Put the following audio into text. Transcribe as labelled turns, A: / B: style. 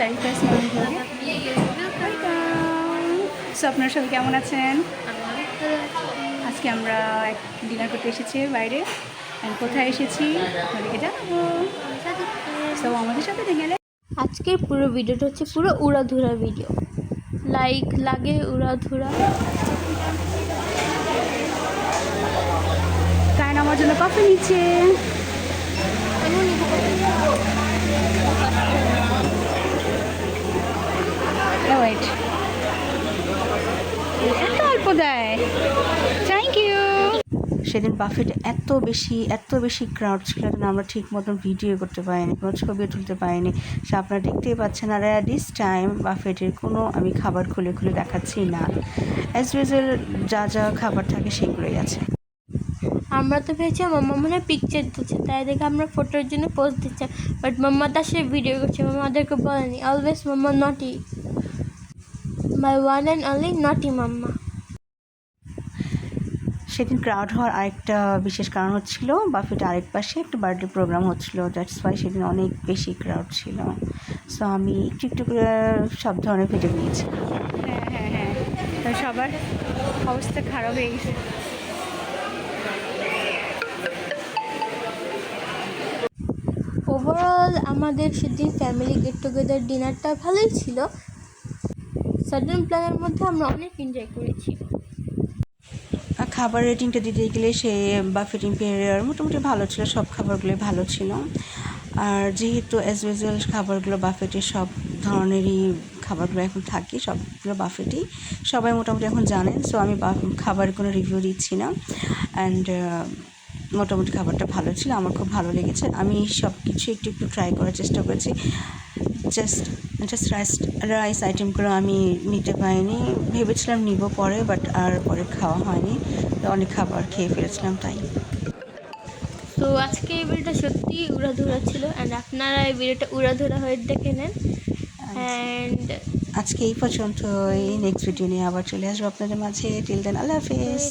A: সারিফাস morning ব্লগে welcome. So আপনারা সবাই কেমন আছেন? আজকে আমরা ডিনার করতে এসেছি বাইরে। অ্যান্ড কোথায় এসেছি আপনাদেরকে জানাবো। সো আমাদের সাথে গেলে
B: আজকের পুরো ভিডিওটা হচ্ছে পুরো উড়াধুরা ভিডিও, লাইক লাগে উড়াধুরা।
A: কারণ আমার জন্য কফি নিচ্ছে। ওয়েট, এত অল্প দেয়। Thank you. সেদিন বাফেটে এত বেশি ক্রাউড ছিল না, আমরা ঠিক মতন ভিডিও করতে পারিনি, কোনো ছবিও তুলতে পারিনি। সে আপনারা দেখতেই পাচ্ছেন। আর অ্যাট দিস টাইম বাফেটের কোনো আমি খাবার খুলে দেখাচ্ছি না। অ্যাজ ইউজুয়াল যা খাবার থাকে সেগুলোই আছে।
B: আমরা তো ভেবেছি মাম্মা মনে হয় পিকচার দিচ্ছে, তাই দেখে আমরা ফটোর জন্য পোস্ট দিচ্ছি, বাট মাম্মা তার সাথে ভিডিও করছে। মাম্মা আমাদেরকে বলেনি। অলওয়েজ মাম্মা নটি, মাই ওয়ান অ্যান্ড অনলি নটি মাম্মা।
A: সেদিন ক্রাউড হওয়ার আরেকটা বিশেষ কারণ হচ্ছিল, বাফেটে আরেক পাশে একটা বার্থডে প্রোগ্রাম হচ্ছিল। দ্যাটস ওয়াই সেদিন অনেক বেশি ক্রাউড ছিল। সো আমি একটু করে সব ধরনের ভিডিও নিয়েছি। হ্যাঁ, সবার অবস্থা খারাপ হয়ে গেছে।
B: ওভারঅল আমাদের সেদিন ফ্যামিলি গেট টুগেদার ডিনারটা ভালোই ছিল। সাডেন প্ল্যানের মধ্যে আমরা অনেক এনজয় করেছি।
A: খাবার রেটিংটা দিতে গেলে সে বাফেট ইম্পেরিয়ার মোটামুটি ভালো ছিল, সব খাবারগুলোই ভালো ছিল। আর যেহেতু অ্যাজ ইউজুয়াল খাবারগুলো বাফেটের সব ধরনেরই খাবারগুলো এখন থাকে, সবগুলো বাফেটেই সবাই মোটামুটি এখন জানেন। সো আমি খাবারের কোনো রিভিউ দিচ্ছি না। অ্যান্ড মোটামুটি খাবারটা ভালো ছিল, আমার খুব ভালো লেগেছে। আমি সব কিছু একটু ট্রাই করার চেষ্টা করেছি। জাস্ট রাইস আইটেমগুলো আমি নিতে পারিনি, ভেবেছিলাম নিব পরে, বাট আর পরে খাওয়া হয়নি। তো অনেক খাবার খেয়ে ফেলেছিলাম তাই।
B: তো আজকে এই ভিডিওটা সত্যিই উড়াধুরা ছিল, অ্যান্ড আপনারা এই ভিডিওটা উড়াধুরা হয়ে দেখে নেন। অ্যান্ড
A: আজকে এই পর্যন্তই। নেক্সট ভিডিও নিয়ে আবার চলে আসবো আপনাদের মাঝে। টিল দেন, আল্লাহ হাফেজ।